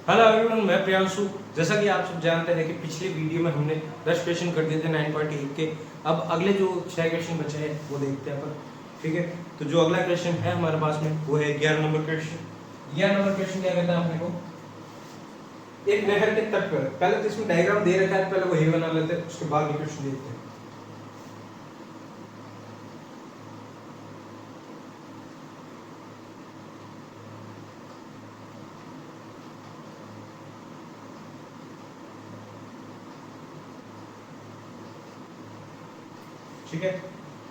Hello everyone, मैं प्रियांशु। जैसा कि आप सब जानते हैं कि पिछले वीडियो में हमने 10 क्वेश्चन कर दिए थे 9.8 के। अब अगले जो 6 क्वेश्चन बचे हैं वो देखते हैं अपन। ठीक है, तो जो अगला क्वेश्चन है हमारे पास में वो है 11 नंबर क्वेश्चन। 11 नंबर क्वेश्चन क्या कहता है अपने को, एक नहर के तट पर। पहले तो इसमें डायग्राम दे रखा है, पहले वही बना लेते हैं, उसके बाद ये क्वेश्चन देखते हैं। ठीक है,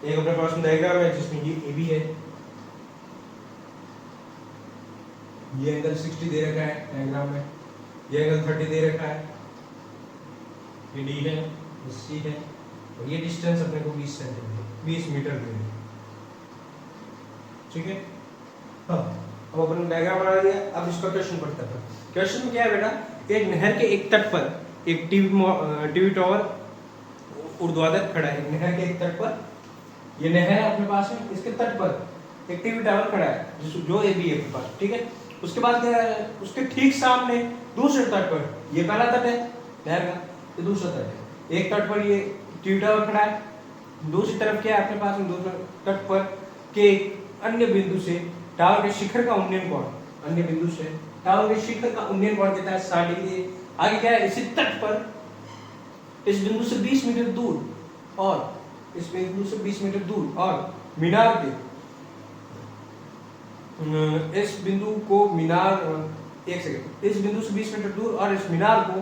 एक अपने पास में डायग्राम है जिसमें ये ए बी है, ये एंगल 60 दे रखा है डायग्राम में, ये एंगल 30 दे रखा है, ये डी है, ये सी है, और ये डिस्टेंस अपने को 20 सेंटीमीटर 20 मीटर दे रही है। ठीक है, हाँ, अब अपन डायग्राम बना दिया। अब इसका क्वेश्चन पढ़ते हैं। क्वेश्चन में क्या है बेटा, एक नहर के एक तट पर एक टीवी टावर ऊर्ध्वाधर खड़ा है। नहर के एक तट पर, ये नहर है अपने पास में, इसके तट पर एक टीवी टावर खड़ा है जो ए बी है अपने पास। ठीक है, उसके बाद क्या है, उसके ठीक सामने दूसरे तट पर, ये पहला तट है नहर का, ये दूसरा तट है। एक तट पर ये टीवी टावर खड़ा है, दूसरी तरफ क्या है अपने पास में, दूसरे तट पर के अन्य बिंदु से टावर के शिखर का उन्नयन कोण, अन्य बिंदु से टावर के शिखर का उन्नयन कोण कितना है, 60 डिग्री। आगे क्या है, इसी तट पर इस बिंदु से 20 मीटर दूर, और इस बिंदु से 20 मीटर दूर, और मीनार के इस बिंदु को मीनार, एक सेकंड, इस बिंदु से 20 मीटर दूर और इस मीनार को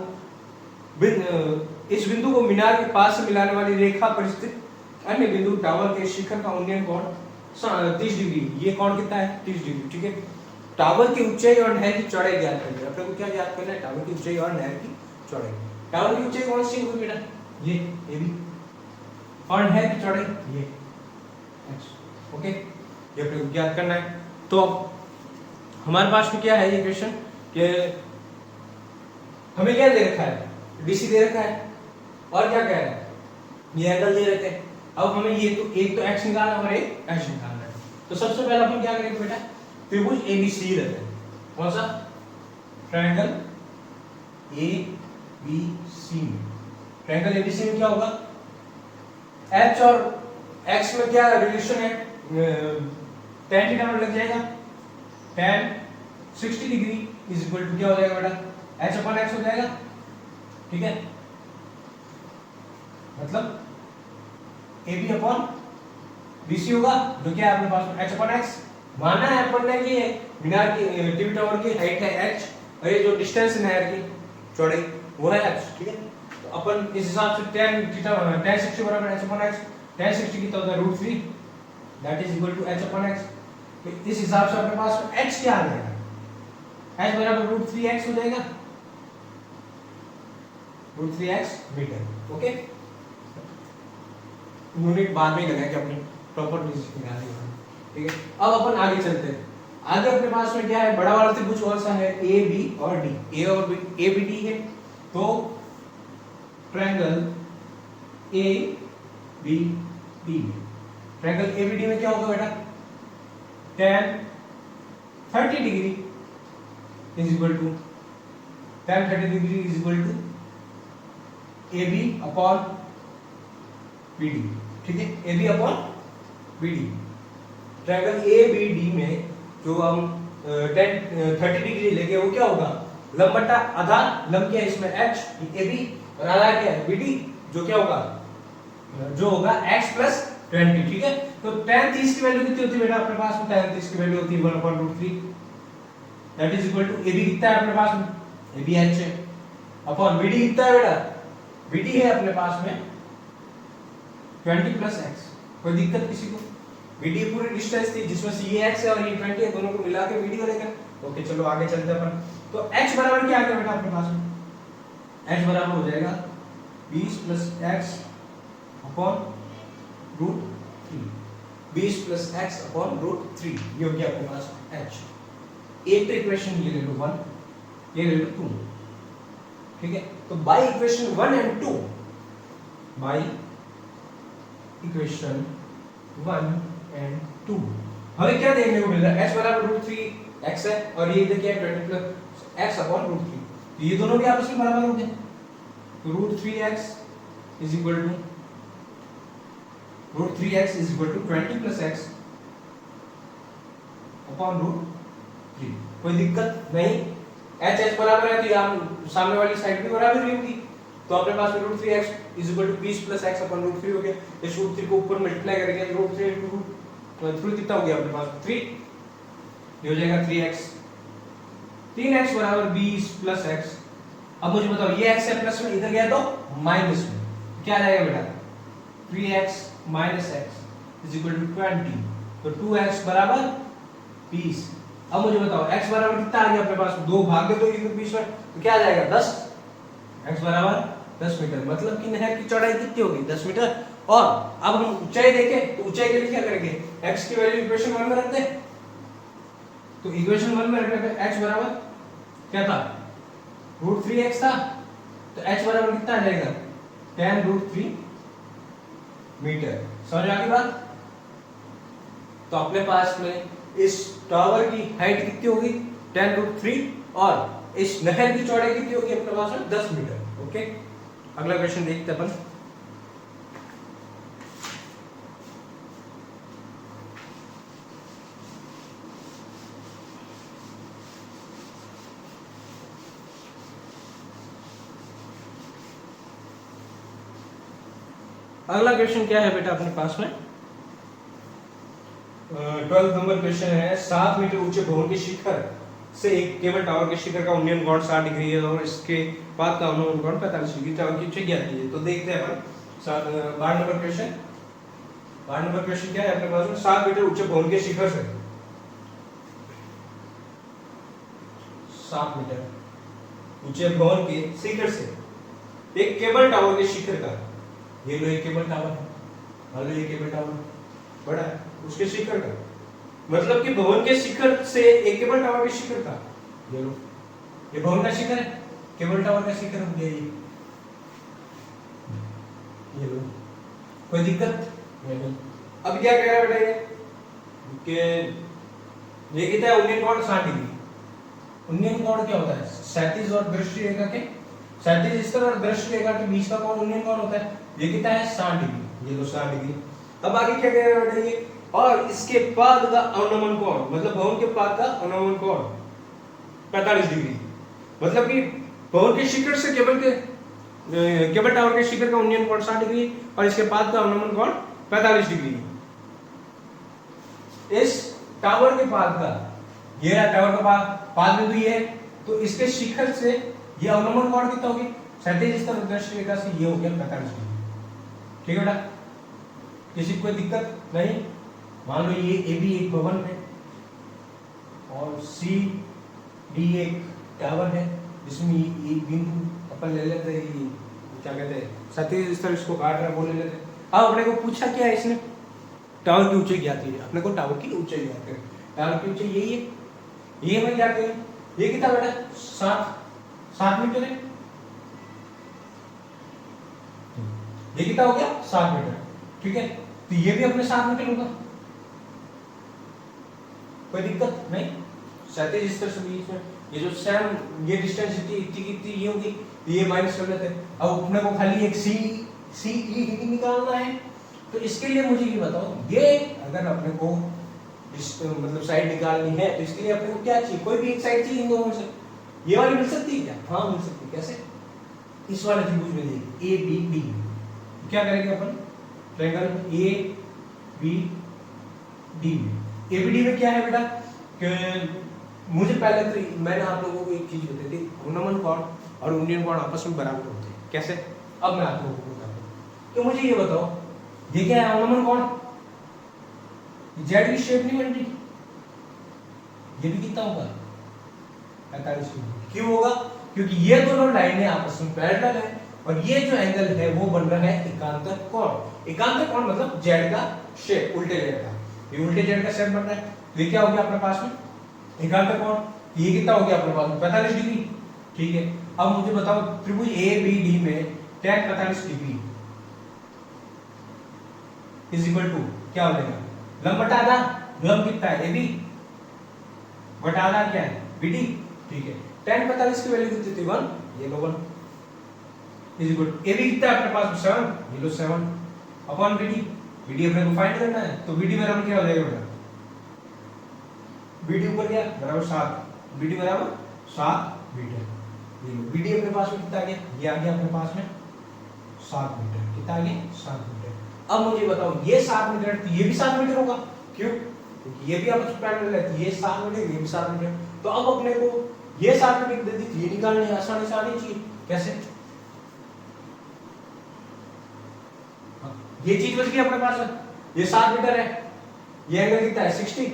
इस बिंदु को मीनार के पास से मिलाने वाली रेखा पर स्थित अन्य बिंदु टावर के शिखर का उन्नयन कोण 30 डिग्री। ये कोण कितना है, 30 डिग्री। ठीक है, टावर की ऊंचाई और नहर की चौड़ाई ज्ञात करनी है। अपने को क्या ज्ञात करना है, टावर की ऊंचाई और नहर की चौड़ाई। टावर की ऊंचाई कौन सी होगी बेटा, ये ए बी, और नहर की चौड़ाई ये x। ओके, ये अपने को ज्ञात करना है। तो अब हमारे पास में क्या है ये क्वेश्चन, कि हमें क्या दे रखा है, डीसी दे रखा है, और क्या कह रहा है, ये एंगल दे रखे हैं। अब हमें ये तो एक तो x निकालना है और एक h निकालना है। तो सबसे पहले अपन क्या करेंगे बेटा, त्रिभुज एबीसी लेते हैं। कौन सा, ट्रायंगल एबीसी में, ट्रायंगल एबीसी में क्या होगा, h और x में क्या रिलेशन है, tan थीटा में लग जाएगा, tan 60 degree is equal to क्या हो जाएगा बेटा, h अपॉन x हो जाएगा। ठीक है, मतलब AB अपॉन BC होगा, जो क्या है अपने पास में h अपॉन x। माना है अपन ने कि मीनार की टीवी टावर की हाइट है h, और ये जो डिस्टेंस है नहर की चौड़ाई वो है h। ठीक है, तो अपन इस हिसाब से tan थीटा tan 60 बराबर h अपॉन x, tan 60 कितना होता है √3, that is equal to h upon x। तो इस हिसाब से अपने पास में h क्या आ जाएगा, h बराबर √3x हो जाएगा, √3x मीटर। ओके, यूनिट बाद में लगाएंगे अपनी प्रॉपर्टीज निकालने के। ठीक है, अब अपन आगे चलते हैं। आगे अपने पास में क्या है, बड़ा वाला त्रिभुज कौन सा है, ए बी और डी, ए और बी, ए बी डी है। तो triangle A B D, triangle A B D में क्या होगा बेटा, tan 30 degree is equal to, tan 30 degree is equal to A B upon B D. ठीक है, A B upon B D. Triangle A B D में जो हम 30 degree लेंगे वो क्या होगा, लंब बटा आधार, लंब क्या है इसमें h, ए बी, और आधार क्या है बी डी, जो क्या होगा, जो होगा x प्लस 20। ठीक है, तो tan 30 की वैल्यू कितनी होती है बेटा अपने पास में, tan 30 की वैल्यू होती है 1/√3, that is equal to A B कितना है अपने पास में, ए बी h है, अपॉन बी डी कितना है बेटा, बी डी है अपने पास में 20 प्लस x। कोई दिक्कत किसी को, BD पूरी डिस्टेंस थी जिसमें से ये x है और ये 20 है, दोनों को मिला के BD करेगा। ओके, चलो आगे चलते हैं अपन। तो h बराबर क्या आ गया बेटा अपने पास में, h बराबर हो जाएगा 20 plus x upon √3, 20 plus x upon √3, ये हो गया अपने पास h। एक तो इक्वेशन ये ले लो 1, ये ले लो 2। ठीक है, तो by equation 1 and 2, by equation 1 and 2 हमें क्या देखने को मिल रहा है, h बराबर √3 x है, और ये इधर क्या है 20 प्लस x अपॉन √3। तो ये दोनों भी आपस में बराबर हो गए, तो √3x is equal to 20 plus x upon √3। कोई दिक्कत नहीं, h बराबर है तो यहाँ सामने वाली साइड भी बराबर ही होगी, तो अपने पास में √3x is equal to 20 plus x upon √3 हो गया। इस √3 को ऊपर मल्टीप्लाई करेंगे तो √3 इनटू √3 कितना हो गया अपने पास 3, ये हो जाएगा 3x, 3x बराबर 20 प्लस x। अब मुझे बताओ ये x है प्लस में, इधर गया तो माइनस में, क्या आ जाएगा बेटा 3x minus x is equal to 20, तो 2x बराबर 20। अब मुझे बताओ x बराबर कितना आ गया अपने पास, 2 भाग दे दो इधर 20 में, तो क्या आ जाएगा 10, x बराबर 10 मीटर, मतलब कि नहर की चौड़ाई कितनी होगी 10 मीटर। और अब हम ऊंचाई देखें तो ऊंचाई के लिए क्या करेंगे, x की वैल्यू इक्वेशन 1 में रखते हैं, तो इक्वेशन 1 में रखने पे x बराबर क्या था √3x था, तो h बराबर कितना आ जाएगा tan √3 मीटर। समझ आ गई बात। तो अपने पास में इस टावर की हाइट कितनी होगी tan √3 और इस नहर की चौड़ाई कितनी होगी अपने पास में 10 मीटर। ओके, अगला क्वेश्चन देखते हैं अपन। अगला क्वेश्चन क्या है बेटा अपने पास में, 12 नंबर क्वेश्चन है। 7 मीटर ऊंचे भवन के शिखर से एक केबल टावर के शिखर का उन्नयन कोण 60 डिग्री है और इसके बाद का उन्नयन कोण 45 डिग्री। टावर की ऊंचाई ज्ञात कीजिए। तो देखते हैं अपन 12 नंबर क्वेश्चन। 12 नंबर क्वेश्चन क्या है अपने पास में, 7 मीटर ऊंचे भवन के शिखर से 7 मीटर ऊंचे भवन के शिखर से एक केबल टावर के शिखर का, ये लो एक केबल टावर है, मान लो ये केबल टावर बड़ा है, उसके शिखर का मतलब कि भवन के शिखर से एक केबल टावर के शिखर का, ये लो ये भवन का शिखर है, केबल टावर का शिखर हो गया ये लो, कोई दिक्कत नहीं। अब क्या कह रहा है बेटा कि ये कितना है उन्नयन कोण 60 डिग्री। उन्नयन कोण क्या होता है, क्षैतिज और दृष्टि रेखा के, क्षैतिज स्तर और दृष्टि रेखा के बीच का कोण उन्नयन कोण होता है। ये कितना है 60 डिग्री, ये तो 60 डिग्री। अब आगे क्या कह रहा है बेटा ये, और इसके बाद का अवनमन कोण मतलब भवन के बाद का अवनमन कोण 45 डिग्री, मतलब कि भवन के शिखर से केबल टावर के शिखर का उन्नयन कोण 60 डिग्री और इसके बाद का अवनमन कोण 45 डिग्री। इस टावर के बाद का, ये रहा टावर का पाद बिंदु ये है, तो इसके शिखर से ये अवनमन कोण कितना होगी, क्षैतिज स्तर और दृष्टि रेखा से ये हो गया 45 डिग्री। ठीक है बेटा, किसी को कोई दिक्कत नहीं। मान लो ये ए बी एक भवन है और सी डी एक टावर है जिसमें एक बिंदु अपन ले लेते हैं, ये क्या कहते हैं क्षैतिज स्तर, इसको काट रहा बोल लेते हैं। अब अपने को पूछा क्या है इसने, टावर की ऊंचाई ज्ञात है, अपने को टावर की ऊंचाई ज्ञात है, टावर की ऊंचाई यही है, ये हमें ज्ञात है। ये कितना बेटा 7 मीटर है, ये कितना हो गया 7 मीटर। ठीक है, तो ये भी अपने 7 मीटर होगा, कोई दिक्कत नहीं। क्षैतिज स्तर से बीच में ये जो सेम ये डिस्टेंस इतनी ये होगी, तो ये माइनस कर लेते हैं। अब अपने को खाली एक सी ई निकालना है, तो इसके लिए मुझे ये बताओ, ये अगर अपने को इस मतलब साइड निकालनी है तो इसके लिए अपने को क्या चाहिए, कोई भी एक साइड चाहिए इन दोनों में से। ये वाली मिल सकती है क्या, हाँ मिल सकती है। कैसे, इस वाले त्रिभुज में देखिए ए बी डी, क्या करेंगे अपन ट्रायंगल ए बी डी में, ए बी डी में क्या है बेटा कि मुझे पहले तो मैंने आप लोगों को एक चीज बताई थी, अवनमन कोण और उन्नयन कोण आपस में बराबर होते हैं। कैसे, अब मैं आप लोगों को बताता हूं। तो मुझे ये बताओ, ये क्या है अवनमन कोण, जेड की शेप नहीं बन रही, ये भी कितना होगा 45 डिग्री। क्यों होगा, क्योंकि ये दोनों लाइनें आपस में पैरेलल है और ये जो एंगल है वो बन रहा है एकांतर कोण। एकांतर कोण मतलब जेड का शेप, उल्टे जेड का, ये उल्टे जेड का शेप बन रहा है, तो ये क्या हो गया अपने पास में एकांतर कोण। ये कितना हो गया अपने पास में 45 डिग्री। ठीक है, अब मुझे बताओ त्रिभुज ए बी डी में tan 45 degree is equal to क्या हो जाएगा, लंब बटा आधा, लंब कितना है ए बी बटा आधा क्या है बी डी। ठीक है, tan 45 की वैल्यू कितनी थी 1, ये लो 1 इज इक्वल टू AB कितना है अपने पास 7, ये लो 7 अपॉन BD, BD अपने को फाइंड करना है, तो BD बराबर क्या हो जाएगा बेटा, BD ऊपर गया बराबर 7, BD बराबर 7 मीटर, ये लो BD अपने पास में कितना आ गया, ये आ गया अपने पास में 7 मीटर, कितना आ गया 7 मीटर। अब मुझे बताओ ये 7 मीटर तो ये भी 7 मीटर होगा, क्यों, क्योंकि ये भी आपस में पैरेलल है, तो ये 7 मीटर ये भी 7 मीटर, तो अब अपने को ये 7 मीटर दे दी, ये निकालने आसानी से आनी चाहिए, कैसे, ये चीज बच गई अपने पास में, ये 7 मीटर है, ये एंगल कितना है 60,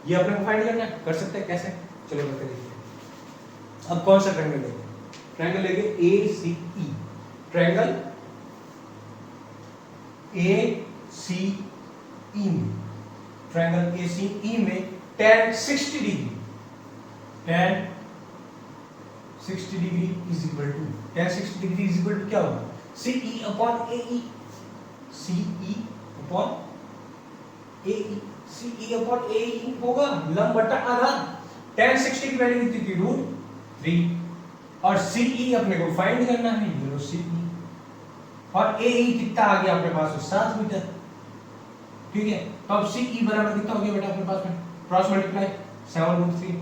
ये अपने को फाइंड करना है, कर सकते हैं कैसे, चलो करके देखते हैं। अब कौन सा ट्रायंगल लेंगे, ट्रायंगल लेंगे ACE, ट्रायंगल ACE में, ट्रायंगल ACE में tan 60 degree, tan 60 degree is equal to, tan 60 degree is equal to क्या होगा, CE upon AE, CE upon AE, CE upon AE होगा लंब बटा आधार, tan 60 की वैल्यू कितनी थी √3 और CE अपने को फाइंड करना है, ये लो CE और AE कितना आ गया अपने पास 7 मीटर, ठीक है, तो अब CE बराबर कितना हो गया बेटा अपने पास में, क्रॉस मल्टीप्लाई 7√3,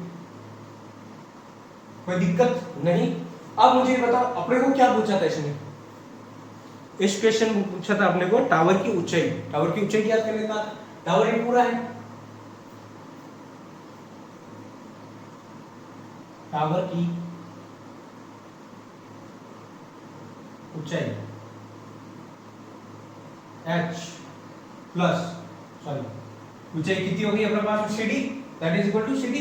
कोई दिक्कत नहीं। अब मुझे बताओ अपने को क्या पूछा था इसने, इस क्वेश्चन में पूछा था अपने को टावर की ऊंचाई, टावर की ऊंचाई याद करने का, टावर ये पूरा है, टावर की ऊंचाई h प्लस सॉरी ऊंचाई कितनी होगी अपने पास CD, that is equal to CD,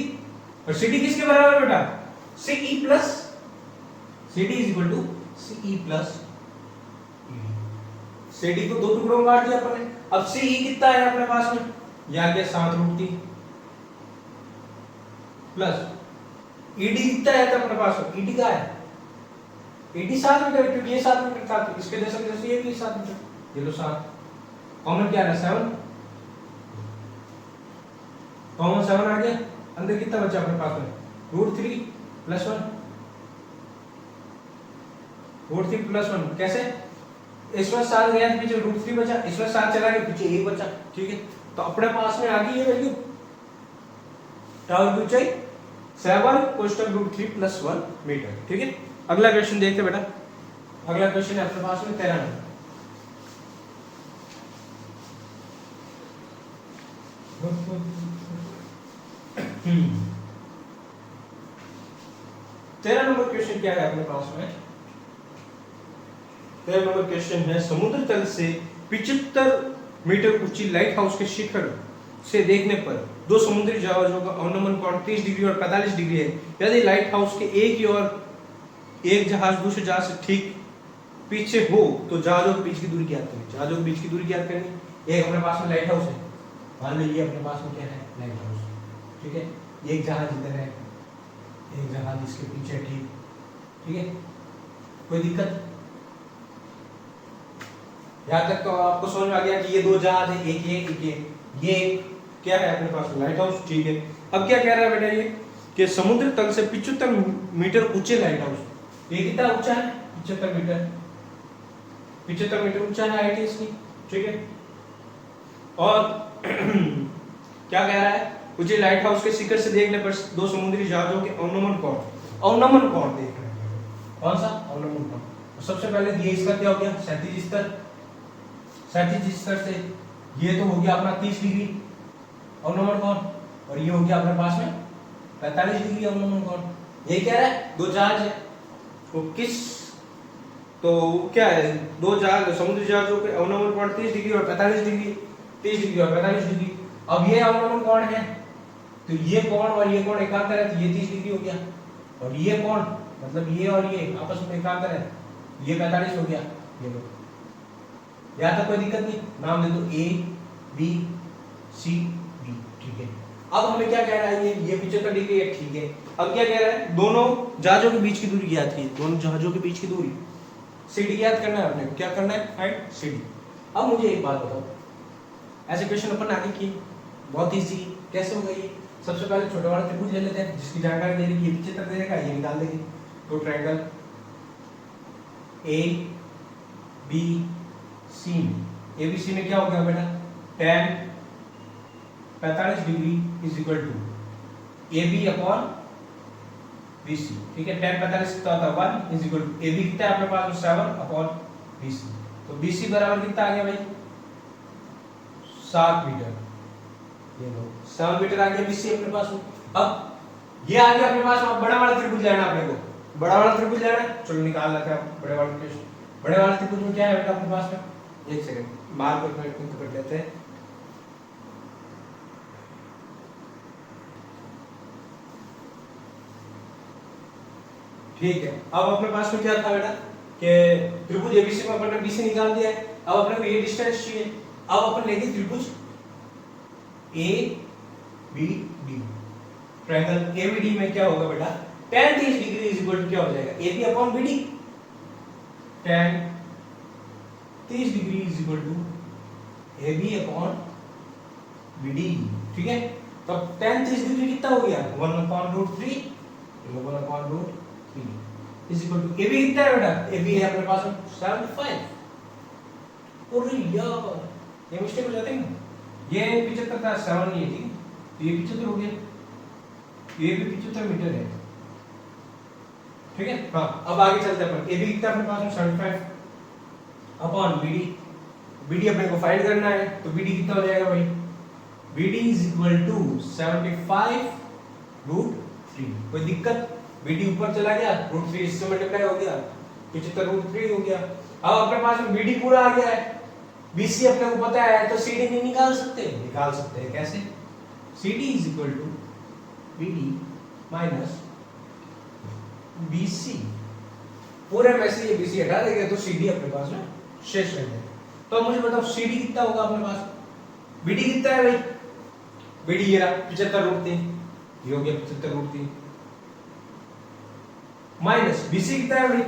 और CD किसके बराबर है बेटा, CE plus, CD is equal to CE plus ED, CD को दो टुकड़ों में काट दिया अपन ने, अब CE कितना है अपने पास में, ये आ गया 7√3 प्लस ED कितना है अपने पास में, ED का है, ED 7 मीटर, क्योंकि ये 7 मीटर था, तो इसके जैसे ये भी 7 मीटर, ये लो 7 कॉमन क्या है 7, कॉमन 7 आ गया, अंदर कितना बचा अपने पास में √3 प्लस 1, √3 प्लस 1 कैसे, इसमें 7 गया पीछे √3 बचा, इसमें 7 चला गया पीछे 1 बचा, ठीक है, तो अपने पास में आ गई ये वैल्यू, टावर की ऊंचाई 7 कोष्टक √3 प्लस 1 मीटर, ठीक है। अगला क्वेश्चन देखते बेटा, अगला क्वेश्चन है अपने पास में 13 नंबर, तेरह नंबर क्वेश्चन क्या है अपने पास में, 13 नंबर क्वेश्चन है समुद्र तल से 75 मीटर ऊंची लाइट हाउस के शिखर से देखने पर दो समुद्री जहाजों का अवनमन कोण 30 डिग्री और 45 डिग्री है, यदि लाइट हाउस के एक ही और एक जहाज दूसरे जहाज से ठीक पीछे हो तो जहाजों के बीच की दूरी ज्ञात करनी, जहाजों के बीच की दूरी ज्ञात करनी, एक अपने पास में लाइट हाउस है, मान लो ये अपने पास में क्या है लाइट हाउस, ठीक है, एक जहाज इधर है, एक जहाज इसके पीछे ठीक, ठीक है, कोई दिक्कत, यहाँ तक तो आपको समझ में आ गया कि ये दो जहाज है, एक ये क्या है अपने पास लाइट हाउस, ठीक है। अब क्या कह रहा है बेटा ये कि समुद्र तल से 75 मीटर ऊंचे लाइट हाउस, ये कितना ऊंचा है 75 मीटर, 75 मीटर ऊंचा है हाइट इसकी, ठीक है, और क्या कह रहा है ऊंचे लाइट हाउस के शिखर से देखने पर दो समुद्री जहाजों के अवनमन कोण देख रहे हैं, कौन सा अवनमन कोण, सबसे पहले ये इसका क्या हो गया 37 स्तर, 37 स्तर से ये तो हो गया अपना 30 डिग्री अवनमन कोण, और ये हो गया अपने पास में 45 डिग्री अवनमन कोण, ये क्या है दो जहाज है, तो किस तो क्या है दो जहाज समुद्री जहाजों के अवनमन कोण 30 डिग्री और 45 डिग्री, 30 डिग्री और 45 डिग्री, अब ये अवनमन कोण है तो ये कोण और ये कोण एकांतर है, तो ये 30 डिग्री हो गया, और ये कोण मतलब ये और ये आपस में एकांतर है, ये 45 हो गया, ये लो, यहाँ तक कोई दिक्कत नहीं, नाम दे दो A B C D, ठीक है। अब हमें क्या कह रहा है ये 75 डिग्री है, ठीक है, अब क्या कह रहा है दोनों जहाजों के बीच की दूरी ज्ञात की, दोनों जहाजों के बीच की दूरी CD ज्ञात करना है अपने को, क्या करना है फाइंड CD। अब मुझे एक बात बताओ, ऐसे क्वेश्चन अपन आगे किए बहुत इजी, कैसे होगा ये, सबसे पहले छोटा वाला त्रिभुज ले लेते हैं जिसकी जानकारी दे रही है, ये चित्र दे रखा है, ये निकाल देंगे। तो ट्रायंगल ए बी सी में, ए बी सी में क्या हो गया बेटा, tan 45 degree is equal to A B upon B C. ठीक है, tan 45 कितना होता है 1 is equal to A B कितना है अपने पास 7 अपॉन बी सी। तो बी सी बराबर कितना आ गया भाई 7 मीटर, ये लो 7 मीटर आ गया बी सी अपने पास। अब ये आ गया अपने पास, अब बड़ा वाला त्रिभुज लेना अपने को, बड़ा वाला त्रिभुज लेना है, चलो निकाल लेते हैं बड़े वाले त्रिभुज। बड़े वाले त्रिभुज में क्या है बेटा अपने पास में, एक सेकंड मार्क कर लेते हैं। ठीक है, अब अपने पास में क्या था बेटा कि त्रिभुज एबीसी में अपन ने बीसी निकाल दिया है। अब अपने को ये डिस्टेंस चाहिए, अब अपन लेंगे त्रिभुज A B D. Triangle A B D में क्या होगा बेटा, tan 30 degree is equal to क्या हो जाएगा A B upon B D. tan 30 degree is equal to A B upon B D. ठीक है, तो tan 30 डिग्री कितना हो गया 1/√3, 1/√3 is equal to A B कितना है बेटा, ए बी है अपने पास 75। और यार ये मिस्टेक हो जाती है ना, ये 75 था 7 नहीं है, ठीक है, तो ये 75 हो गया, ये भी 75 मीटर है। ठीक है, हाँ अब आगे चलते हैं अपन, ए बी कितना अपने पास में 75 upon B D. B D अपने को फाइंड करना है, तो बी डी कितना हो जाएगा भाई, B D is equal to 75√3। कोई दिक्कत, बी डी ऊपर चला गया, √3 इससे मल्टीप्लाई हो गया, 75√3 हो गया। अब अपने पास में बी डी पूरा आ गया है, बीसी अपने को पता है, तो सीडी नहीं निकाल सकते, निकाल सकते हैं कैसे, CD is equal to BD minus BC. पूरे में से ये बीसी हटा देंगे तो सीडी अपने पास में शेष रह जाएगा। तो मुझे बताओ सीडी कितना होगा अपने पास, बीडी कितना है भाई, बीडी ये रहा 75√3, ये हो गया 75√3 माइनस बीसी कितना है भाई,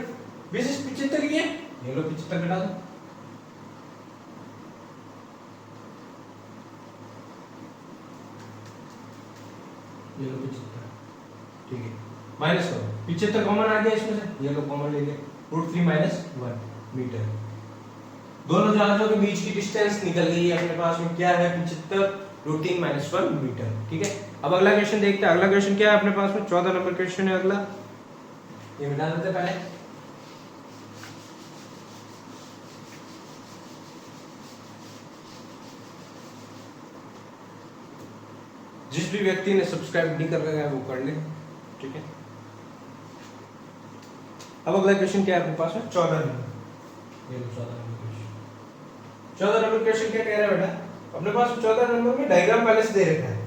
बीसी 75 ही है, ये लो 75 घटा दो, ये लो 75। ठीक है, माइनस करो, 75 कॉमन आ गया इसमें से, ये लो कॉमन ले लिया, √3 माइनस 1 मीटर। दोनों जहाजों के बीच की डिस्टेंस निकल गई है अपने पास में, क्या है 75√3 माइनस 1 मीटर। ठीक है, अब अगला क्वेश्चन देखते हैं। अगला क्वेश्चन क्या है अपने पास में, 14 नंबर क्वेश्चन है अगला, ये मिटा देते पहले। जिस भी व्यक्ति ने सब्सक्राइब नहीं कर रखा है वो कर ले। ठीक है, अब अगला क्वेश्चन क्या है अपने पास में 14 नंबर, ये 14 नंबर क्वेश्चन। 14 नंबर क्वेश्चन क्या कह रहा है बेटा, अपने पास 14 नंबर में डायग्राम पहले से दे रखा है,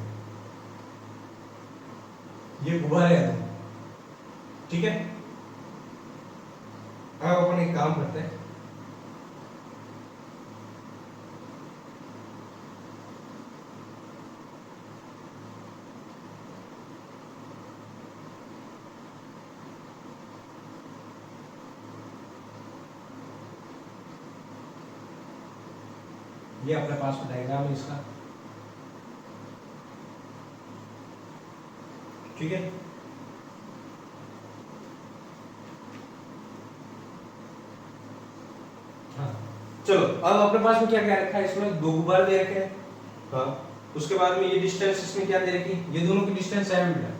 ये गुब्बारे है। ठीक है, अब अपन एक काम करते हैं, ये अपने पास में डायग्राम है इसका। ठीक है, हाँ चलो, अब अपने पास में क्या क्या रखा है, इसमें दो गुब्बारे दे रखे हैं। हाँ, उसके बाद में ये डिस्टेंस इसमें क्या दे रखी है, ये दोनों की डिस्टेंस 7 मीटर।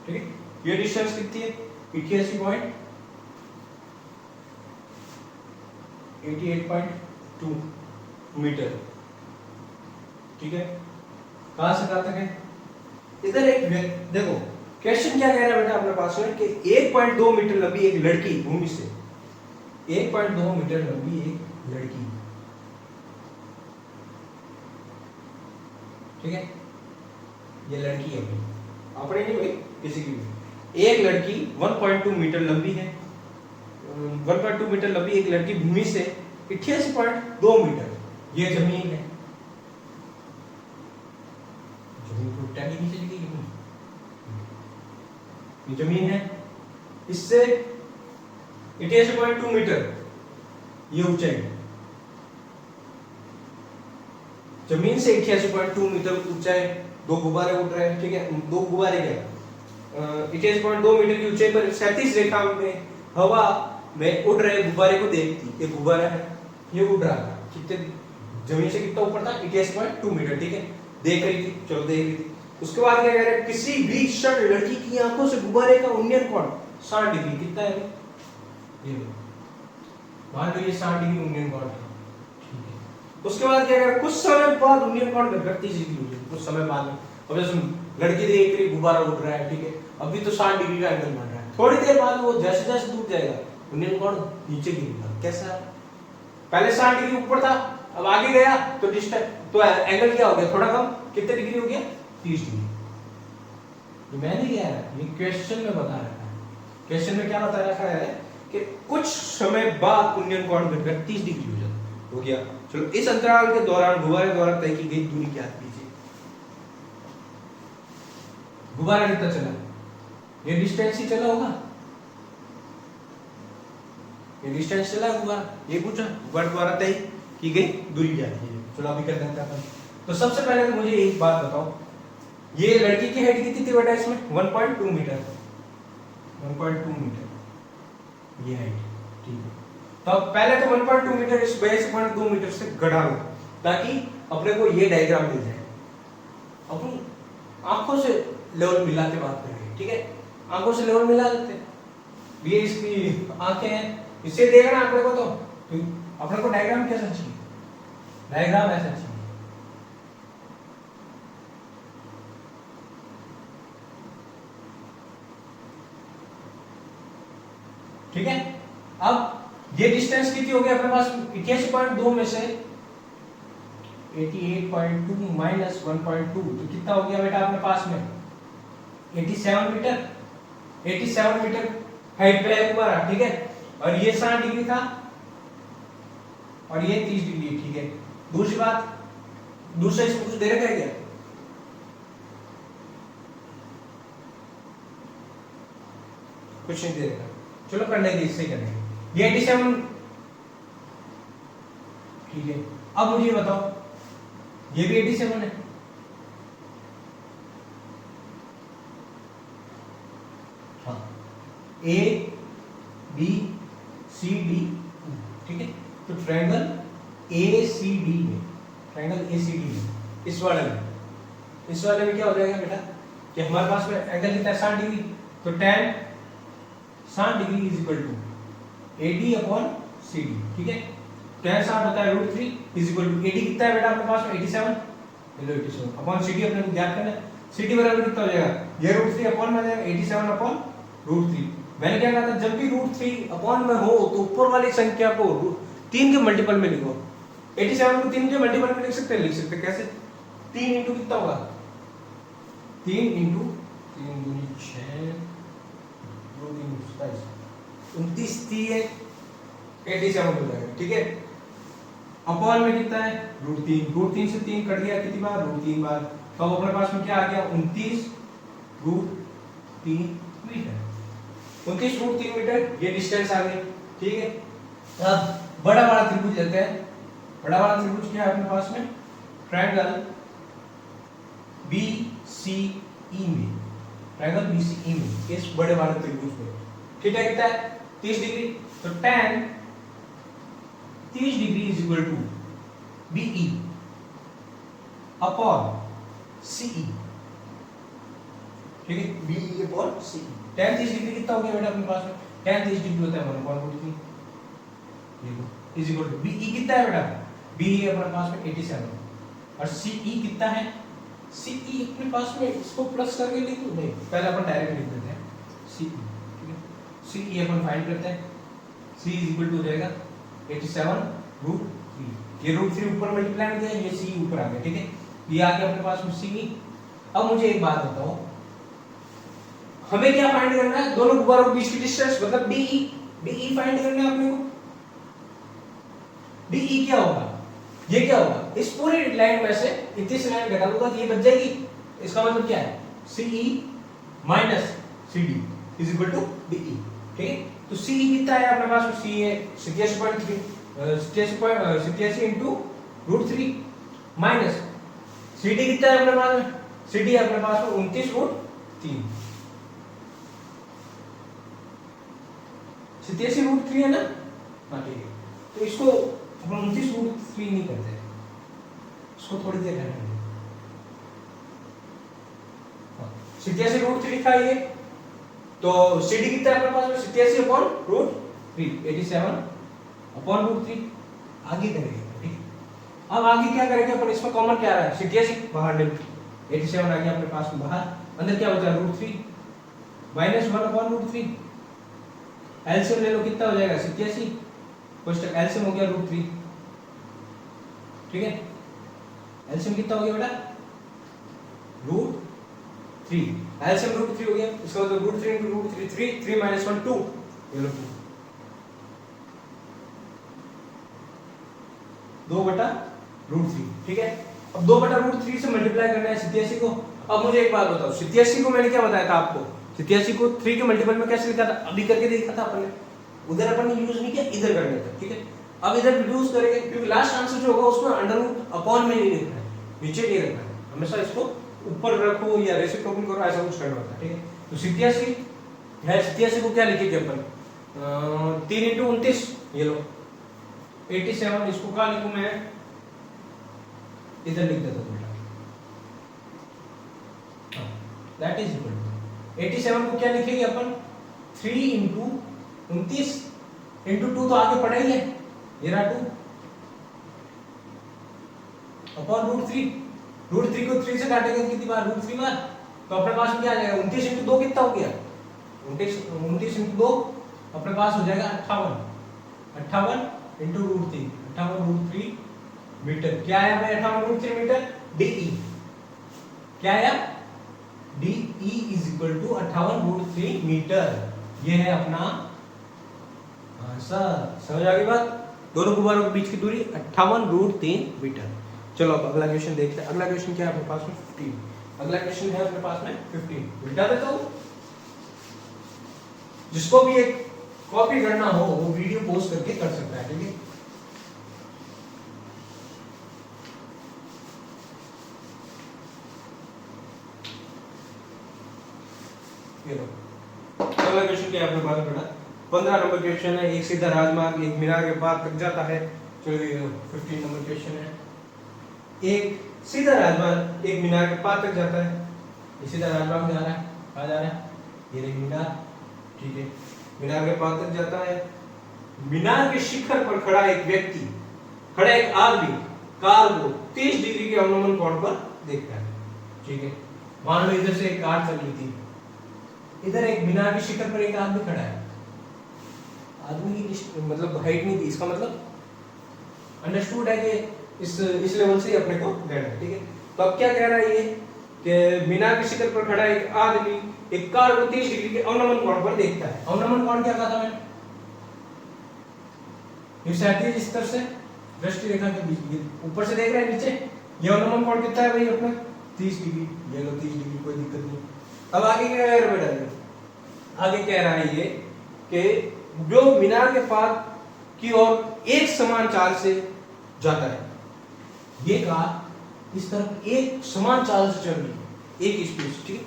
ठीक है, ये डिस्टेंस कितनी है 88.2 मीटर। ठीक है, कहां से कहां तक है, इधर एक देखो क्वेश्चन क्या कह रहा है बेटा अपने पास में कि 1.2 मीटर लंबी एक लड़की भूमि से, 1.2 मीटर लंबी एक लड़की। ठीक है, ये लड़की है भाई, अपने नहीं भाई, किसी की भी। एक लड़की 1.2 मीटर लंबी है, 1.2 मीटर लंबी एक लड़की भूमि से 88.2 मीटर, ये जमीन है। जमीन को उल्टा नहीं चलेगी, ये जमीन है, इससे 88.2 मीटर ये ऊंचाई। जमीन से 88.2 मीटर ऊंचाई, दो गुब्बारे उड़ रहे हैं, ठीक है, दो गुब्बारे क्या 88.2 मीटर की ऊंचाई पर 37 रेखा में हवा में उड़ रहे गुब्बारे को देखती। ये गुब्बारा है, ये उड़ रहा था, कितने जमीन से कितना ऊपर था 88.2 मीटर, ठीक है, देख रही थी, चलो देख रही थी। उसके बाद क्या कह रहे हैं, किसी भी क्षण लड़की की आंखों से गुब्बारे का उन्नयन कोण 60 डिग्री, कितना है ये मान लो, ये 60 डिग्री उन्नयन कोण है, ठीक है। उसके बाद क्या कह रहे हैं, कुछ समय बाद उन्नयन कोण घटकर 30 डिग्री हो जाएगा, कुछ समय बाद में। अब जैसे लड़की देख रही गुब्बारा उड़ रहा है, ठीक है, अभी तो 60 डिग्री का एंगल बन रहा है, थोड़ी देर बाद वो जैसे जैसे दूर जाएगा उन्नयन कोण नीचे गिरेगा। कैसा, पहले 60 डिग्री ऊपर था, अब आगे गया तो डिस्टेंस, तो एंगल क्या हो गया, थोड़ा कम, कितने डिग्री हो गया 30 डिग्री। ये मैं नहीं कह रहा, ये क्वेश्चन में बता रखा है, क्वेश्चन में क्या बता रखा है कि कुछ समय बाद उन्नयन कोण घटकर 30 डिग्री हो गया। चलो, इस अंतराल के दौरान गुब्बारे द्वारा तय की गई दूरी ज्ञात कीजिए। गुब्बारा कितना चला, ये डिस्टेंस ही चला होगा, ये डिस्टेंस चला गुब्बारा, ये पूछा, गुब्बारे द्वारा तय की गई दूरी ज्ञात कीजिए। चलो अभी कर देते हैं। तो सबसे पहले तो मुझे एक बात बताओ, ये लड़की की हाइट कितनी थी बेटा इसमें 1.2 मीटर, 1.2 मीटर ये हाइट, ठीक है। तो पहले तो 1.2 मीटर इस बेस 1.2 मीटर से गढ़ा लो, ताकि अपने को ये डायग्राम मिल जाए। अपन आंखों से लेवल मिलाते बात करेंगे, ठीक है, आंखों से लेवल मिला देते हैं। ये इसकी आंखें हैं, इसे देखना अपने को, तो अपने को डायग्राम कैसा चाहिए, डायग्राम ऐसा चाहिए, ठीक है। अब ये डिस्टेंस कितनी हो गई अपने पास 88.2 में से 88.2 माइनस 1.2, तो कितना हो गया बेटा अपने पास में 87 मीटर, 87 मीटर हाइट पे है गुब्बारा, ठीक है, और ये 60 डिग्री था और ये 30 डिग्री, ठीक है। दूसरी बात, दूसरा इसमें कुछ दे रखा है क्या, कुछ नहीं दे रखा, चलो करने के इससे करेंगे। ये 87, ठीक है। अब मुझे बताओ, ये भी 87 है, हाँ, ए बी सी डी, ठीक है। तो ट्रायंगल ए सी डी में, ट्रायंगल ए सी डी में, इस वाले में क्या हो जाएगा बेटा कि हमारे पास में एंगल कितना है 60 डिग्री, तो tan 60 degree is equal to AD upon CD, ठीक है। tan 60 होता है √3 इज इक्वल टू AD कितना है बेटा अपने पास में 87, हेलो 87 अपॉन CD अपने को ज्ञात करना है। CD बराबर कितना हो जाएगा, ये √3 अपॉन में जाएगा 87 अपॉन √3। मैंने क्या कहा था, जब भी √3 अपॉन में हो तो ऊपर वाली संख्या को 3 के मल्टीपल में लिखो। 87 को 3 के मल्टीपल में लिख सकते हैं, कैसे, 3 इंटू कितना होगा, 3 इंटू 3 दूनी 6, 2 3 27, 29 3 87 हो जाएगा, ठीक है। अपॉन में कितना है √3 से 3 कट गया कितनी बार, √3 बार, तो अब अपने पास में क्या आ गया 29 √3 मीटर, 29 √3 मीटर ये डिस्टेंस आ गई, ठीक है। अब बड़ा वाला त्रिभुज लेते हैं। बड़ा वाला त्रिभुज क्या है अपने पास में, ट्रायंगल BCE में, ट्रायंगल BCE में, इस बड़े वाले त्रिभुज में थीटा कितना है 30 डिग्री, तो tan 30 degree is equal to BE upon CE, ठीक है, BE upon CE। tan 30 degree कितना हो गया बेटा अपने पास में, tan 30 डिग्री होता है 1/√3 इज इक्वल टू BE कितना है बेटा, BE अपने पास में 87 और CE कितना है, CE अपने पास में इसको प्लस करके लिख दो, नहीं पहले अपन डायरेक्ट लिख देते हैं CE, ठीक है। CE अपन फाइंड करते हैं, C इज इक्वल टू हो जाएगा 87√3, ये √3 ऊपर मल्टीप्लाई हो गया, ये CE ऊपर आ गया, ठीक है, ये आ गया अपने पास में CE। अब मुझे एक बात बताओ, हमें क्या फाइंड करना है, दोनों गुब्बारों के बीच की डिस्टेंस, मतलब BE फाइंड करना है अपने को। BE क्या होगा, ये क्या होगा, इस पूरी लाइन में से इतनी सी लाइन घटा दूंगा तो ये बच जाएगी, इसका मतलब क्या है CE minus CD is equal to BE, ठीक है। तो CE कितना है अपने पास में, CE है 87.3 87 into √3, माइनस सी डी कितना है अपने पास में, सी डी अपने पास में 29√3, 87√3 है ना, हाँ ठीक है। तो इसको अपन 29√3 नहीं करते, इसको थोड़ी देर रहने दें। 87√3 था ये, तो सी डी कितना है अपने पास में 87/√3, 87/√3 आगे करेंगे, ठीक है। अब आगे क्या करेंगे अपन, इसमें कॉमन क्या रहा है 87 बाहर ले, 87 आ गया अपने पास में बाहर, अंदर क्या बचा √3 -1/√3, एलसीएम ले लो कितना हो जाएगा 87, कोष्टक एलसीएम हो गया √3, ठीक है। एलसीएम कितना हो गया बेटा √3, एलसीएम √3 हो गया, इसका मतलब √3 × √3 3, 3 - 1 2, ये लो 2/√3, ठीक है। अब 2/√3 से मल्टीप्लाई करना है 87 को। अब मुझे एक बात बताओ, 87 को मैंने क्या बताया था आपको, 87 को 3 के मल्टीपल में कैसे लिखा था, अभी करके देखा था अपन ने, उधर अपन ने यूज नहीं किया, इधर करने था, ठीक है। अब इधर यूज करेंगे क्योंकि लास्ट आंसर जो होगा उसमें अंडर अपॉन में नहीं लिखना है, नीचे नहीं रखना है, हमेशा इसको ऊपर रखो या रेसिप्रोकल करो, ऐसा कुछ करना होता है, ठीक है। तो 87 है, 87 को क्या लिखेंगे अपन 3 × 29, ये लो 87, इसको क्या लिखूं मैं, इधर लिख देता हूं बेटा, दैट इज इक्वल टू 87 को क्या लिखेंगे अपन 3 × 29 × 2 तो आगे पड़ा ही है, ये रहा 2 अपॉन √3, √3 को 3 से काटेंगे कितनी बार √3 बार, तो अपने पास में क्या आ जाएगा 29 × 2 कितना हो गया 29 × 2 अपने पास हो जाएगा 58, 58 × √3, 58√3 मीटर, क्या आया भाई 58√3 मीटर, DE क्या आया, DE = 58√3 मीटर, ये है अपना आंसर। समझ आ गई बात, दोनों गुब्बारों के बीच की दूरी 58√3 मीटर। चलो अब अगला क्वेश्चन देखते हैं। अगला क्वेश्चन क्या है अपने पास में 15, अगला क्वेश्चन है अपने पास में 15, बिठा देता हूं, जिसको भी एक कॉपी करना हो वो वीडियो पोस्ट करके कर सकता है, ठीक है। अगला क्वेश्चन क्या है अपने पास बेटा 15 नंबर क्वेश्चन है, एक सीधा राजमार्ग एक मीनार के पास तक जाता है। चलो 15 नंबर क्वेश्चन है, एक सीधा राजमार्ग एक मीनार के पास तक जाता है, ये सीधा राजमार्ग जा रहा है, कहाँ जा रहा है, ये रही मीनार, ठीक है, मीनार के पास तक जाता है। मीनार के शिखर पर खड़ा एक व्यक्ति, खड़ा एक आदमी कार को 30 डिग्री के अवनमन कोण पर देखता है, ठीक है। मान लो इधर से एक कार चल रही थी, इधर एक मीनार के शिखर पर एक आदमी खड़ा है, आदमी की मतलब हाइट नहीं थी, इसका मतलब अंडरस्टूड है कि इस लेवल से अपने को लेना है, ठीक है। तो अब क्या कह रहा है ये कि मीनार के शिखर पर खड़ा एक आदमी एक कार को 30 डिग्री के अवनमन कोण पर देखता है। अवनमन कोण क्या कहा था मैंने, ये क्षैतिज स्तर से दृष्टि रेखा के बीच, ऊपर से देख रहे हैं नीचे, ये अवनमन कोण कितना है भाई अपना 30 डिग्री, ये लो 30 डिग्री, कोई दिक्कत नहीं। अब आगे क्या कह रहा है बेटा, आगे कह रहा है ये कि जो मीनार के पास की ओर एक समान चाल से जाता है, ये कार इस तरफ एक समान चाल से चल रही है, एक स्पीड, ठीक है।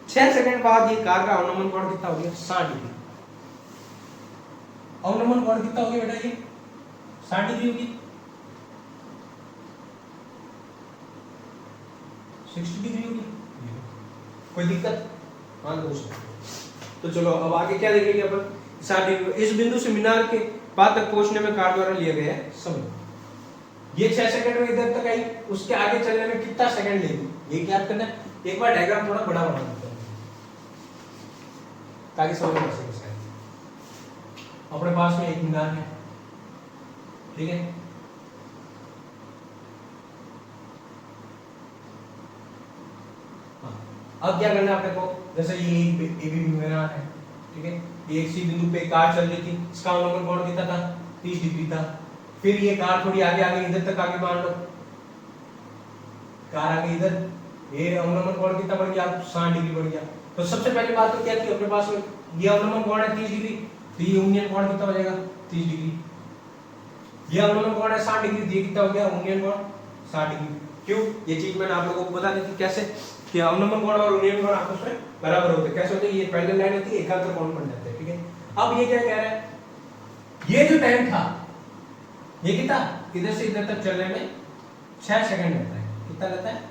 6 सेकंड बाद ये कार का अवनमन कोण कितना हो गया 60 डिग्री, अवनमन कोण कितना हो गया बेटा ये 60 डिग्री होगी, 60 डिग्री होगी, कोई दिक्कत मान लो। तो चलो अब आगे क्या देखेंगे अपन 60 डिग्री, इस बिंदु से मीनार के पास तक पहुंचने में कार द्वारा लिया गया है समय, ये 6 सेकंड में इधर तक आई, उसके आगे चलने में कितना सेकंड लेगी ये याद करना है। एक बार डायग्राम थोड़ा बड़ा बना देता हूं ताकि समझ में आ सके। अपने पास में एक मीनार है, ठीक है, अब क्या करना है अपने को, जैसे ये एक भी मीनार है, ठीक है, ये एक सी बिंदु पे कार चल रही थी, इसका अवनमन कोण कितना था 30 डिग्री था। फिर ये कार थोड़ी आगे आगे इधर तक आगे, मान लो कार आगे इधर, ये अवनमन कोण कितना बढ़ गया 60 डिग्री बढ़ गया। तो सबसे पहली बात तो क्या थी अपने पास में, ये अवनमन कोण है 30 डिग्री, तो ये उन्नयन कोण कितना हो जाएगा 30 डिग्री, ये अवनमन कोण है 60 डिग्री, ये कितना हो गया उन्नयन कोण 60 डिग्री। क्यों? ये चीज मैंने आप लोगों को बता दी थी कैसे कि अवनमन कोण और उन्नयन कोण आपस में बराबर होते हैं। कैसे होते हैं? ये पैरेलल लाइन होती है, एकांतर कोण बन जाते हैं। ठीक है, अब ये क्या कह रहा है, ये जो टाइम था ये कितना, इधर से इधर तक चलने में 6 सेकंड लगता है। कितना लगता है?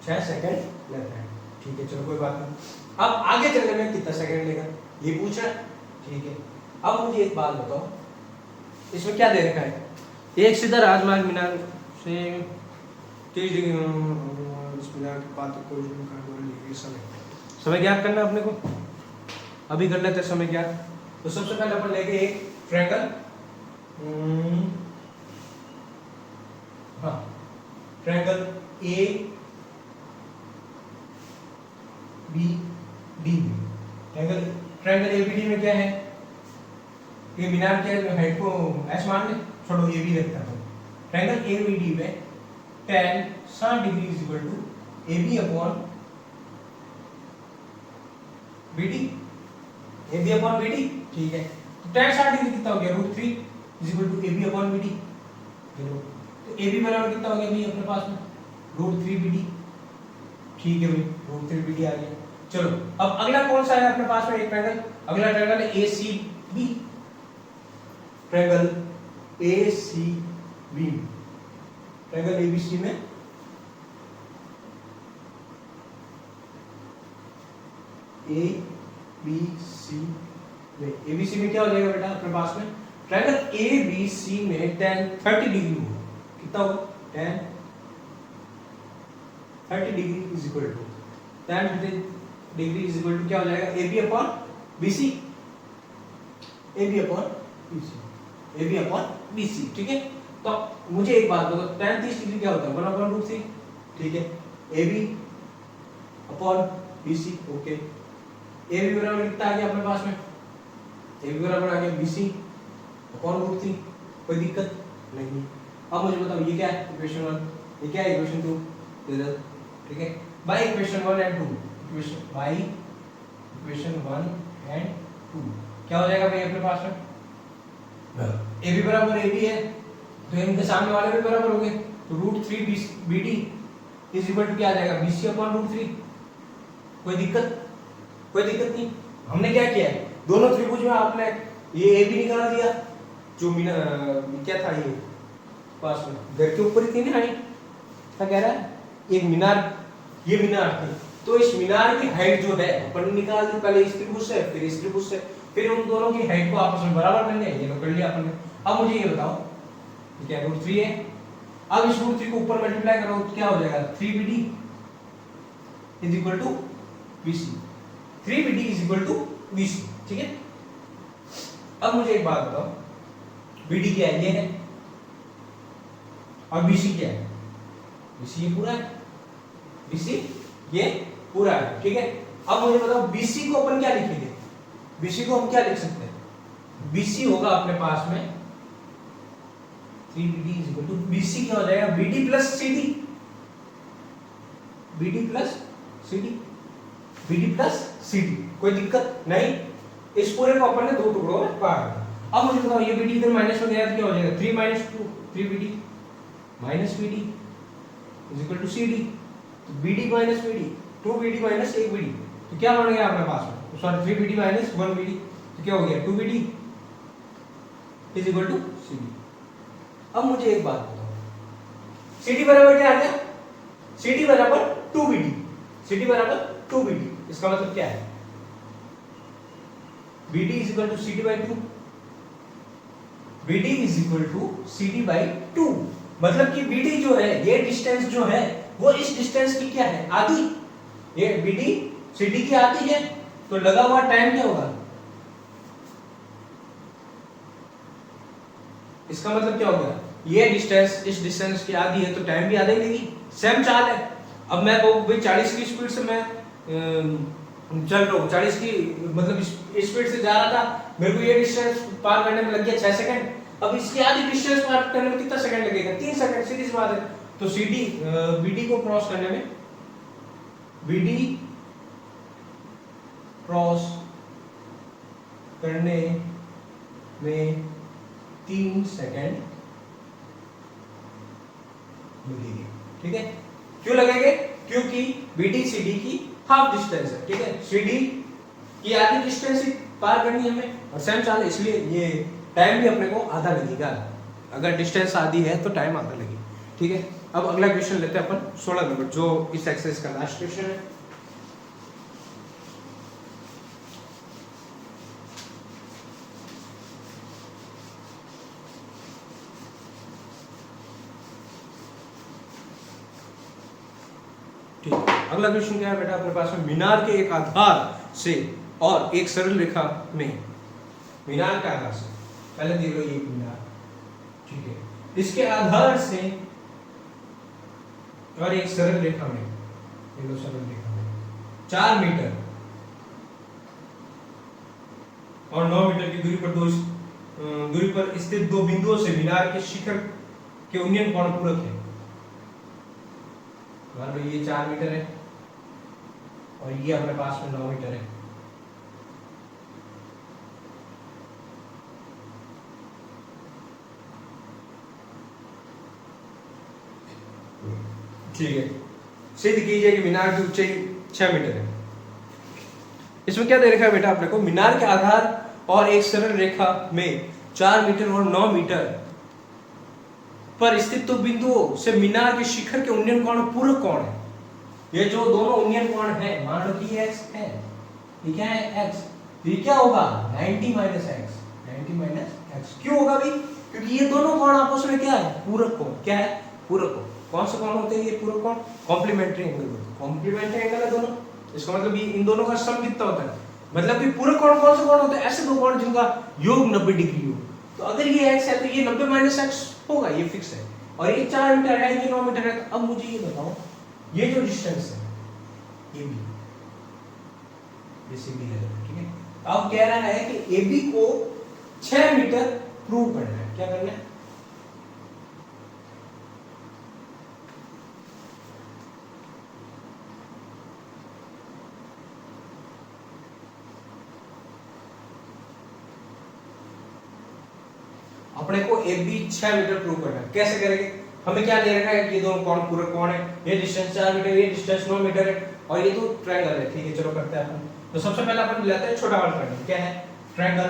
6 सेकंड लगता है। ठीक है, चलो कोई बात नहीं। अब आगे चलने में कितना सेकंड लेगा ये पूछ रहा है। ठीक है, अब मुझे एक बात बताओ, इसमें क्या दे रखा है? एक सीधा राजमार्ग मीनार से 30 डिग्री इस मीनार के पास कोई समय ज्ञात करना अपने को। अभी कर लेते हैं समय ज्ञात। तो सबसे पहले अपन लेंगे एक ट्रायंगल, हाँ triangle A B D. Triangle A B D में क्या है, ये मीनार के हाइट को एस मान ले, छोड़ो ए बी रखता हूं। ट्रायंगल ए बी डी में tan 60 degree is equal to A B upon B D, A B upon B D. ठीक है, तो tan 60 डिग्री कितना हो गया, √3 is equal to A B upon B D. तो ए बी बराबर कितना हो गया भाई अपने पास में, √3 बी डी। ठीक है भाई, √3 बी डी आ गया। चलो अब अगला कौन सा है अपने पास में एक ट्रायंगल, अगला ट्रायंगल है A C B. Triangle A C B, triangle A B C में ए बी सी में, ए बी सी में क्या हो जाएगा बेटा अपने पास में, ट्रायंगल ए बी सी में tan 30 डिग्री हो, कितना होगा tan 30 degree is equal to tan 30 degree is equal to क्या हो जाएगा, A B upon B C, A B upon B C, A B upon B C. ठीक है, तो मुझे एक बात बताओ, tan 30 डिग्री क्या होता है, 1/√3। ठीक है, A B upon B C. Okay, A B बराबर कितना आ गया अपने पास में, ए बी बराबर आ गया बी सी अपॉन √3। कोई दिक्कत नहीं। अब मुझे बताओ ये क्या है, इक्वेशन 1, ये क्या है इक्वेशन 2। ठीक है, by equation 1 and 2, equation by equation 1 and 2 क्या हो जाएगा भाई अपने पास में, ए बी बराबर ए बी है तो इनके सामने वाले भी बराबर हो गए, तो √3 B D is equal to क्या आ जाएगा, बी सी अपॉन √3। कोई दिक्कत? कोई दिक्कत नहीं। हमने क्या किया है, दोनों त्रिभुज में आपने ये ए बी निकाल दिया, जो क्या था ये पास में घर के ऊपर ही थी ना हाइट, क्या कह रहा है, एक मीनार, ये मीनार थी, तो इस मीनार की हाइट जो है अपन निकाल दी, पहले इस त्रिभुज से फिर इस त्रिभुज से, फिर उन दोनों की हाइट को आपस में बराबर कर लिया, ये तो कर लिया अपन ने। अब मुझे ये बताओ क्या √3 है, अब इस √3 को ऊपर मल्टीप्लाई करो तो क्या हो जाएगा, 3BD is equal to BC, 3BD is equal to BC। ठीक है, अब मुझे एक बात बताओ, BD क्या है, ये है, और BC क्या है, BC ये पूरा है, BC ये पूरा है। ठीक है, अब मुझे बताओ BC को अपन क्या लिखेंगे, BC को हम क्या लिख सकते हैं, BC होगा अपने पास में 3BD is equal to, BC क्या हो जाएगा, BD plus CD, BD plus CD, BD plus CD। कोई दिक्कत नहीं, इस पूरे को अपन ने दो टुकड़ों में काट दिया। अब मुझे बताओ ये BD इधर माइनस में गया तो क्या हो जाएगा, 3 - 2 3BD minus BD is equal to CD, तो BD minus BD 2BD minus 1BD, तो क्या बन गया अपने पास में, सॉरी 3BD माइनस 1BD, तो क्या हो गया 2BD is equal to CD। अब मुझे एक बात बताओ, CD बराबर क्या आ गया, CD बराबर 2BD, CD बराबर 2BD, इसका मतलब क्या है, BD is equal to CD by 2, BD is equal to CD by 2, मतलब कि BD जो है, ये डिस्टेंस जो है वो इस डिस्टेंस की क्या है, आधी, ये BD CD की आधी है, तो लगा हुआ टाइम क्या होगा, इसका मतलब क्या होगा, ये डिस्टेंस इस डिस्टेंस की आधी है तो टाइम भी आधा ही लेगी, सेम चाल है। अब मैं कहूँ भाई 40 की स्पीड से मैं चल रहा हूँ, 40 की मतलब स्पीड से जा रहा था, मेरे को ये डिस्टेंस पार करने में लग गया 6 सेकंड, अब इसकी आधी डिस्टेंस पार करने में कितना सेकंड लगेगा, 3 सेकंड, सीधी सी बात है। तो CD BD को क्रॉस करने में, BD क्रॉस करने में 3 सेकंड लगेंगे। ठीक है, क्यों लगेंगे? क्योंकि BD CD की हाफ डिस्टेंस है, ठीक है। CD की आधी डिस्टेंस पार करनी है हमें और सेम चाल, इसलिए ये टाइम भी अपने को आधा लगेगा। अगर डिस्टेंस आधी है तो टाइम आधा लगेगा, ठीक है। अब अगला क्वेश्चन लेते हैं अपन 16 नंबर, जो इस एक्सरसाइज का लास्ट क्वेश्चन है। ठीक है, अगला क्वेश्चन क्या है बेटा अपने पास में? मीनार के एक आधार से और एक सरल रेखा में, मीनार के आधार से, पहले देख लो ये मीनार, ठीक है, इसके आधार से और एक सरल रेखा में, ये लो सरल रेखा में 4 मीटर और 9 मीटर की दूरी पर स्थित दो बिंदुओं से मीनार के शिखर के उन्नयन कोण पूरक है। मान लो ये 4 मीटर है और ये अपने पास में 9 मीटर है। ठीक है, सिद्ध कीजिए कि मीनार की ऊंचाई 6 मीटर है। इसमें क्या दे रखा है बेटा अपने को? मीनार के आधार और एक सरल रेखा में 4 मीटर और 9 मीटर पर स्थित दो बिंदुओं से मीनार के शिखर के उन्नयन कोण पूरक कोण है। ये जो दोनों उन्नयन कोण है, मान लो कि x है, ये क्या है x, तो ये क्या होगा 90 माइनस एक्स, 90 माइनस एक्स। क्यों होगा भाई? क्योंकि ये दोनों कोण आपस में क्या है? पूरक कोण। क्या है? पूरक कोण। कौन से कोण होते हैं ये पूरक कोण? कॉम्प्लीमेंट्री एंगल होते हैं। कॉम्प्लीमेंट्री एंगल है दोनों, इसका मतलब ये इन दोनों का सम कितना होता है? मतलब कि पूरक कोण कौन से कोण होते हैं? ऐसे दो कोण जिनका योग 90 डिग्री हो। तो अगर ये x है तो ये 90 माइनस एक्स होगा, ये फिक्स है। और ये 4 मीटर है, ये 9 मीटर है। तो अब मुझे ये बताओ, ये जो डिस्टेंस है ये भी, ये सीधी है, ठीक है। अब कह रहा है कि AB को 6 मीटर प्रूव करना है। क्या करना है? अपने को AB 6 मीटर प्रूव करना है। कैसे करेंगे? हमें क्या दे रखा है कि ये दोनों कोण पूरक कोण है। ये डिस्टेंस 4 मीटर, ये डिस्टेंस 9 मीटर है और ये तो ट्रायंगल है, ठीक है। चलो करते हैं अपन। तो सबसे पहले अपन लेते हैं छोटा वाला ट्रायंगल। क्या है? ट्रायंगल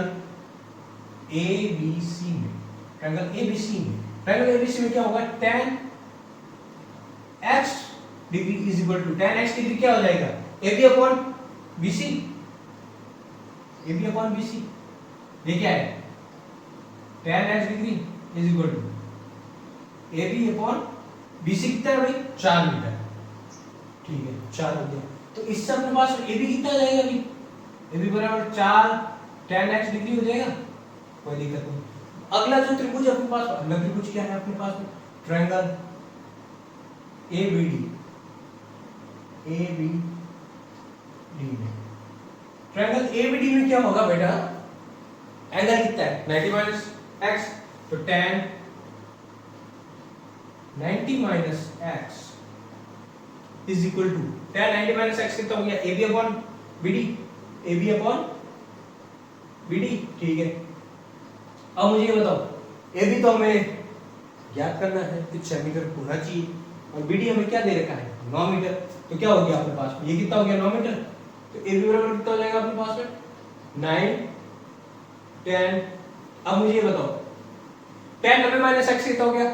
ABC में, ट्रायंगल ABC में, ट्रायंगल ABC में क्या होगा? tan x degree is equal to, tan x degree क्या हो जाएगा? AB upon BC, AB upon BC। ये क्या है? tan x degree is equal to AB upon BC कितना है भाई? 4 मीटर, ठीक है, 4 हो गया। तो इससे अपने पास AB कितना आ जाएगा भाई? AB बराबर 4 tan x डिग्री हो जाएगा, कोई दिक्कत नहीं। अगला जो त्रिभुज अपने पास, अगला त्रिभुज क्या है अपने पास में? ट्रायंगल ABD, ABD में, ट्रायंगल ABD में क्या होगा बेटा? एंगल कितना है? 90 माइनस x, तो tan 90 minus x is equal to, tan 90 minus x कितना हो गया? AB upon BD, AB upon BD, ठीक है। अब मुझे ये बताओ, AB तो हमें याद करना है कि 6 मीटर पूरा चाहिए और BD हमें क्या दे रखा है? 9 मीटर। तो क्या हो गया अपने पास में? ये कितना हो गया? 9 मीटर। तो AB बराबर कितना हो जाएगा अपने पास में? 9 10। अब मुझे ये बताओ, tan 90 माइनस x कितना हो गया?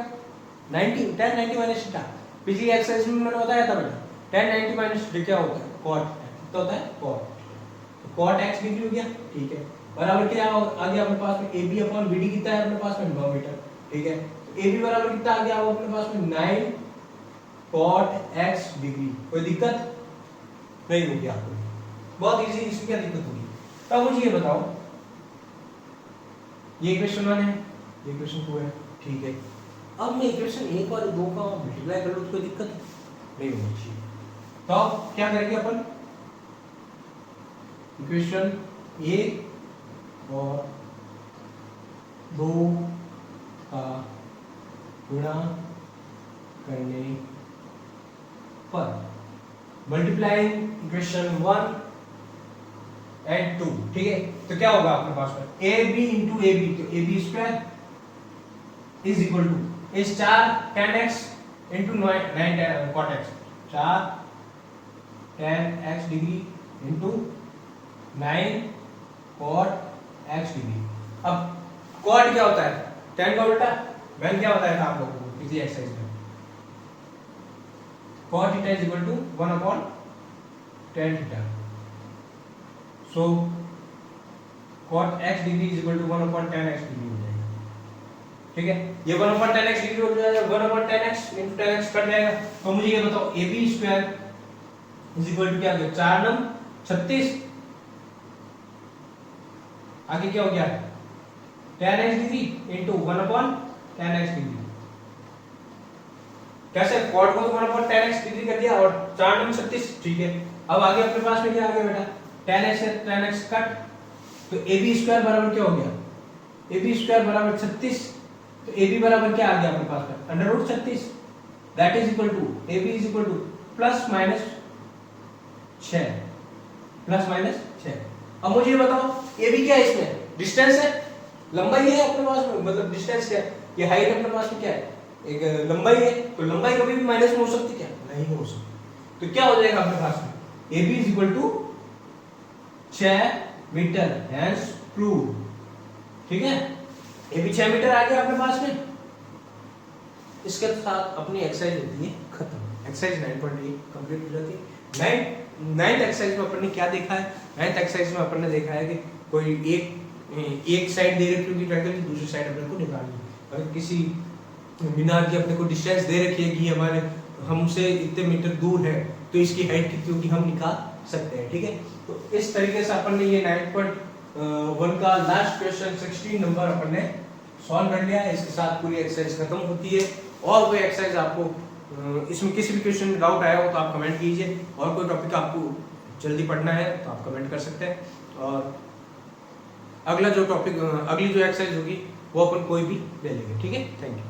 90, tan 90 माइनस थीटा। पिछली एक्सरसाइज में मैंने बताया था बेटा, tan 90 माइनस थीटा क्या होता है? cot, कितना होता है? cot। तो cot x डिग्री हो गया, ठीक है। बराबर क्या आ गया अपने पास में? AB अपॉन BD कितना है अपने पास में? 9 मीटर, ठीक है। तो AB बराबर कितना आ गया अपने पास में? 9 cot x डिग्री। कोई दिक्कत नहीं होगी आपको, बहुत इजी। इसमें क्या दिक्कत होगी? तो मुझे ये बताओ, ये इक्वेशन 1 है, ये इक्वेशन 2 है, ठीक है। अब मैं इक्वेशन 1 और 2 का मल्टीप्लाई कर लूं तो कोई दिक्कत नहीं होनी चाहिए। तो अब क्या करेंगे अपन? इक्वेशन 1 और 2 का गुणा करने पर मल्टीप्लाइंग इक्वेशन 1 एंड 2, ठीक है। तो क्या होगा अपने पास में? AB इंटू AB, तो AB square is equal to इस 4 tan x into 9 cot x, 4 tan x degree into 9 cot x degree. अब cot क्या होता है? tan का उल्टा। वैन क्या होता है आप लोगों को पिछली एक्सरसाइज में? cot theta is equal to 1 upon tan theta. So cot x degree is equal to 1 upon tan x degree हो जाएगा। ठीक है, ये 1 अपॉन tan x डिग्री हो जाएगा, 1 upon tan x into tan x cut जाएगा। तो मुझे ये बताओ ab square is equal to क्या हो गया? 4 9 36, आगे क्या हो गया? tan x degree into 1 upon tan x degree. कैसे? cot को तो 1 अपॉन tan x डिग्री कर दिया और 4 9 36, ठीक है। अब आगे अपने पास में क्या आ गया बेटा? tan x से tan x कट, तो ab स्क्वायर बराबर क्या हो गया? ab स्क्वायर बराबर 36, तो ab बराबर क्या आ गया अपने पास में? Under root 36, that is equal to ab is equal to plus minus 6, plus minus 6। अब मुझे ये बताओ ab क्या है इसमें? डिस्टेंस है, लंबाई है अपने पास में, मतलब डिस्टेंस क्या है? ये हाइट अपने पास में क्या है? एक लंबाई है, तो लंबाई कभी भी माइनस में हो सकती क्या? नहीं हो सकती। तो क्या हो जाएगा अपने पास में? ab is equal to 6 metre, hence prove. ठीक है, ab 6 मीटर आ गया अपने पास में। इसके साथ अपनी एक्सरसाइज होती है खत्म। एक्सरसाइज 9.8 कंप्लीट हो जाती है। नाइन्थ एक्सरसाइज में अपन ने क्या देखा है? नाइन्थ एक्सरसाइज में अपन ने देखा है कि कोई एक साइड दे रखी होगी ट्रायंगल की, दूसरी साइड अपने को निकालनी है। अगर किसी मीनार की अपने को डिस्टेंस दे रखी है कि हमारे हमसे इतने मीटर दूर है, तो इसकी हाइट कितनी होगी हम निकाल सकते हैं। ठीक है, तो इस तरीके से अपन ने ये 9.1 का लास्ट क्वेश्चन 16 नंबर अपन ने सॉल्व कर लिया है। इसके साथ पूरी एक्सरसाइज खत्म होती है। और कोई एक्सरसाइज आपको इसमें किसी भी क्वेश्चन में डाउट आया हो तो आप कमेंट कीजिए, और कोई टॉपिक आपको जल्दी पढ़ना है तो आप कमेंट कर सकते हैं। और अगला जो टॉपिक अगली जो एक्सरसाइज होगी वो अपन कोई भी ले लेंगे। ठीक है, थैंक यू।